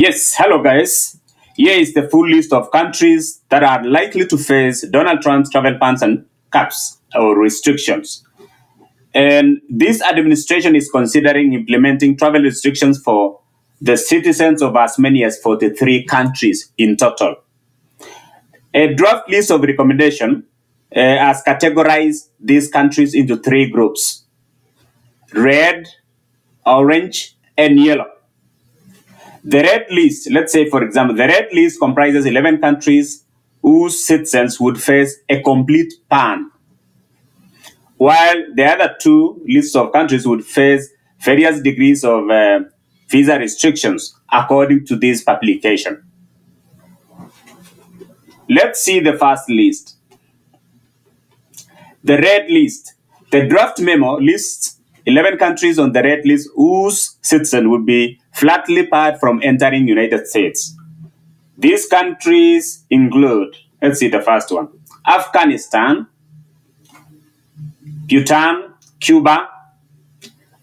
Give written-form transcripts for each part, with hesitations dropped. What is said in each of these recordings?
Yes, hello guys. Here is the full list of countries that are likely to face Donald Trump's travel bans and caps or restrictions. And this administration is considering implementing travel restrictions for the citizens of as many as 43 countries in total. A draft list of recommendation has categorized these countries into three groups: red, orange, and yellow. The red list, let's say, for example, the red list comprises 11 countries whose citizens would face a complete ban, while the other two lists of countries would face various degrees of visa restrictions according to this publication. Let's see the first list. The red list. The draft memo lists 11 countries on the red list whose citizens would be flatly barred from entering United States. These countries include, let's see the first one, Afghanistan, Bhutan, Cuba,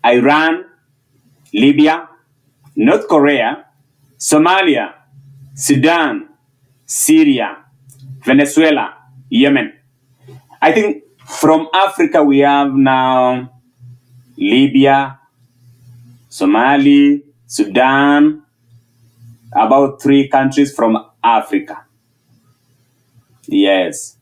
Iran, Libya, North Korea, Somalia, Sudan, Syria, Venezuela, Yemen. I think from Africa we have now Libya, Somalia, Sudan, about 3 countries from Africa. Yes.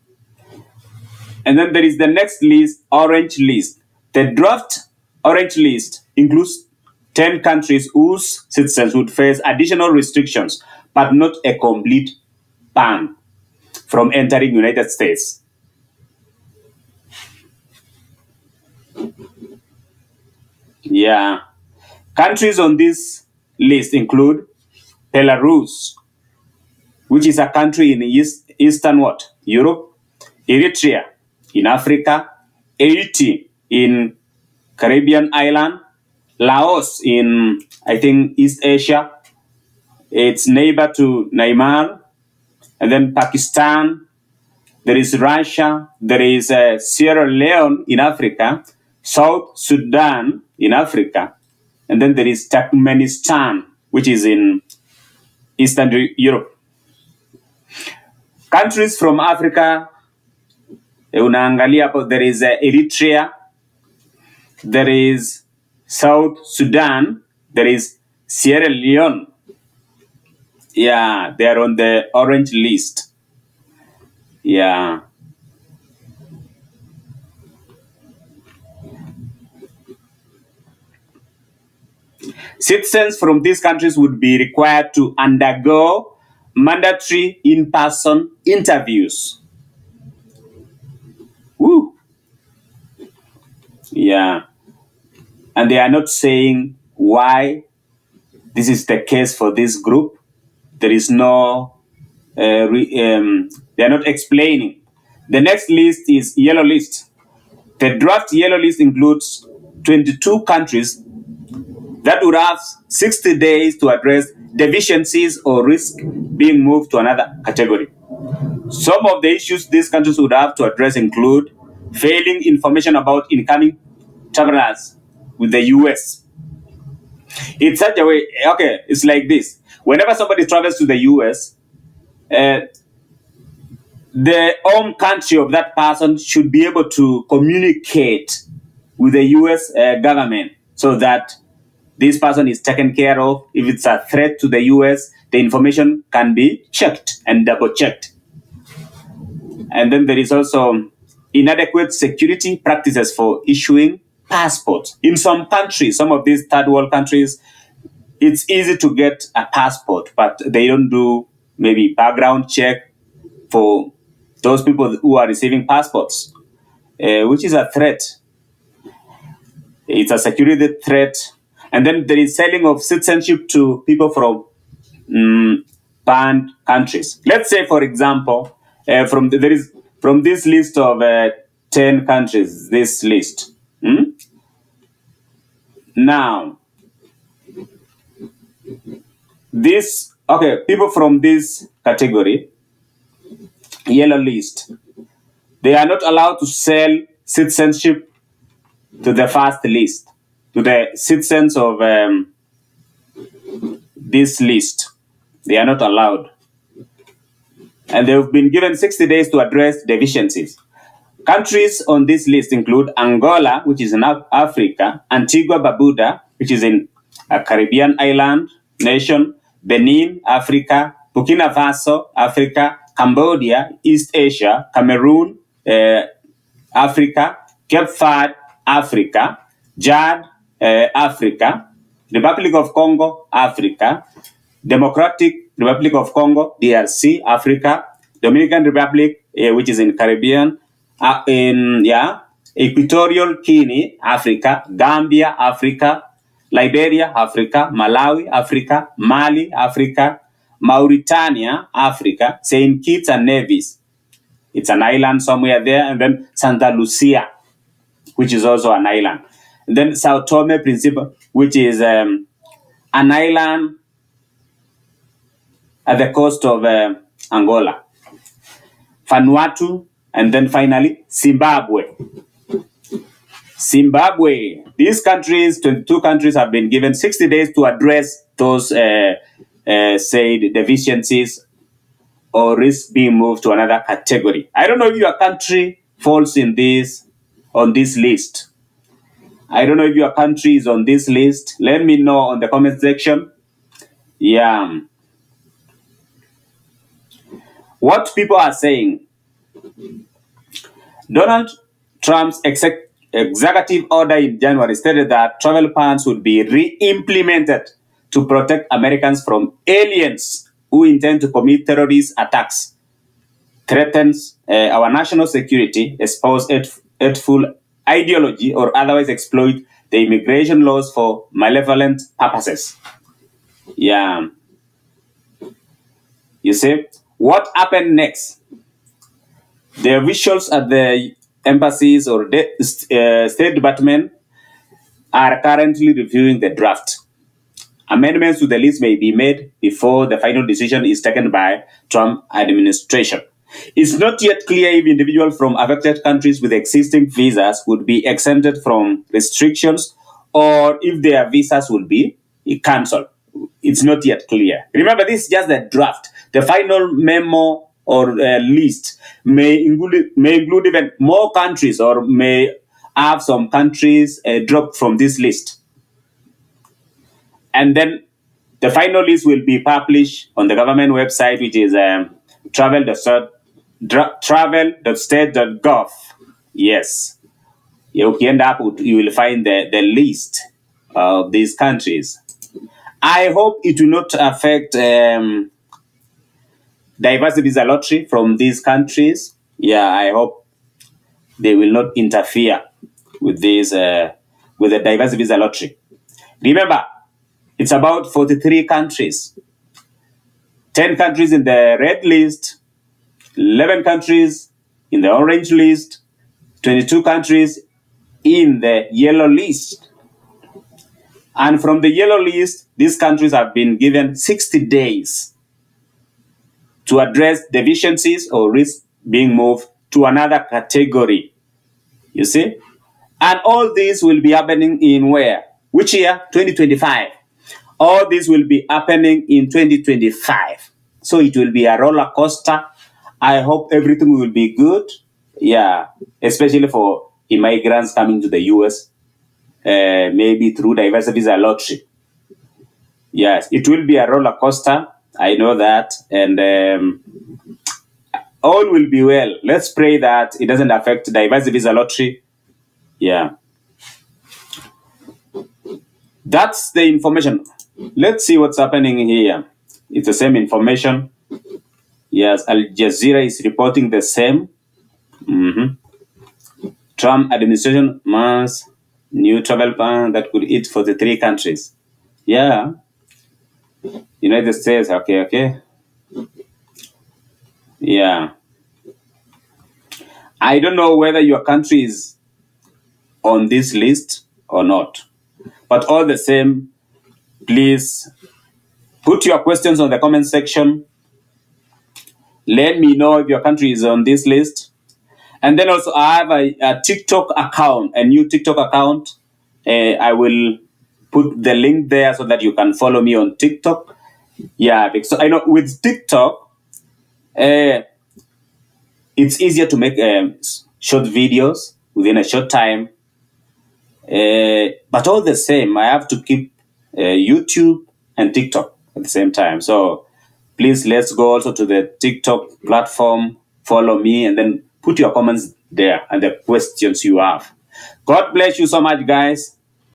And then there is the next list, orange list. The draft orange list includes 10 countries whose citizens would face additional restrictions, but not a complete ban from entering United States. Yeah. Countries on this list include Belarus, which is a country in Eastern Europe, Eritrea in Africa, Haiti in Caribbean island, Laos in, I think, East Asia, its neighbor to Myanmar, and then Pakistan. There is Russia, there is Sierra Leone in Africa, South Sudan in Africa, and then there is Turkmenistan, which is in Eastern Europe. Countries from Africa, unaangalia, there is Eritrea, there is South Sudan, there is Sierra Leone. Yeah, they are on the orange list. Yeah. Citizens from these countries would be required to undergo mandatory in-person interviews. Woo. Yeah. And they are not saying why this is the case for this group. There is no, they are not explaining. The next list is yellow list. The draft yellow list includes 22 countries that would have 60 days to address deficiencies or risk being moved to another category. Some of the issues these countries would have to address include failing information about incoming travelers with the US. In such a way, okay, it's like this. Whenever somebody travels to the US, the home country of that person should be able to communicate with the US government so that this person is taken care of. If it's a threat to the US, the information can be checked and double-checked. And then there is also inadequate security practices for issuing passports. In some countries, some of these third world countries, it's easy to get a passport, but they don't do maybe background check for those people who are receiving passports, which is a threat. It's a security threat. And then there is selling of citizenship to people from banned countries. Let's say, for example, from this list of 10 countries, this list. Now, people from this category, yellow list, they are not allowed to sell citizenship to the first list, to the citizens of this list. They are not allowed. And they've been given 60 days to address deficiencies. Countries on this list include Angola, which is in Africa, Antigua Barbuda, which is in a Caribbean island nation, Benin, Africa, Burkina Faso, Africa, Cambodia, East Asia, Cameroon, Africa, Cape Verde, Africa, Chad, Africa, Republic of Congo, Africa, Democratic Republic of Congo, DRC, Africa, Dominican Republic, which is in Caribbean, Equatorial Guinea, Africa, Gambia, Africa, Liberia, Africa, Malawi, Africa, Mali, Africa, Mauritania, Africa, St. Kitts and Nevis. It's an island somewhere there, and then Santa Lucia, which is also an island. And then Sao Tome Principe, which is an island at the coast of Angola. Vanuatu, and then finally Zimbabwe. Zimbabwe. These countries, 22 countries, have been given 60 days to address those said deficiencies or risk being moved to another category. I don't know if your country falls in on this list. I don't know if your country is on this list. Let me know on the comment section. Yeah. What people are saying. Donald Trump's executive order in January stated that travel bans would be re-implemented to protect Americans from aliens who intend to commit terrorist attacks, threatens our national security, espouse hateful ideology, or otherwise exploit the immigration laws for malevolent purposes. Yeah. You see, what happened next? The officials at the embassies or State Department are currently reviewing the draft. Amendments to the list may be made before the final decision is taken by Trump administration. It's not yet clear if individuals from affected countries with existing visas would be exempted from restrictions or if their visas would be cancelled. It's not yet clear. Remember, this is just the draft. The final memo or list may include even more countries or may have some countries dropped from this list. And then the final list will be published on the government website, which is travel.state.gov. Yes. You will find the list of these countries. I hope it will not affect diversity visa lottery from these countries. Yeah, I hope they will not interfere with this with the diversity visa lottery. Remember, it's about 43 countries. 10 countries in the red list, 11 countries in the orange list, 22 countries in the yellow list. And from the yellow list, these countries have been given 60 days to address deficiencies or risk being moved to another category. You see? And all this will be happening in where? Which year? 2025. All this will be happening in 2025. So it will be a roller coaster. I hope everything will be good. Yeah, especially for immigrants coming to the US, maybe through diversity visa lottery. Yes, it will be a roller coaster. I know that. And all will be well. Let's pray that it doesn't affect diversity visa lottery. Yeah. That's the information. Let's see what's happening here. It's the same information. Yes, Al Jazeera is reporting the same. Trump administration wants new travel ban that could hit for the 3 countries. Yeah. United States, okay. Yeah. I don't know whether your country is on this list or not. But all the same, please put your questions on the comment section. Let me know if your country is on this list. And then also I have a TikTok account, a new TikTok account. I will put the link there so that you can follow me on TikTok. Yeah, because I know with TikTok, it's easier to make short videos within a short time. But all the same, I have to keep YouTube and TikTok at the same time. So please, let's go also to the TikTok platform, follow me, and then put your comments there and the questions you have. God bless you so much, guys.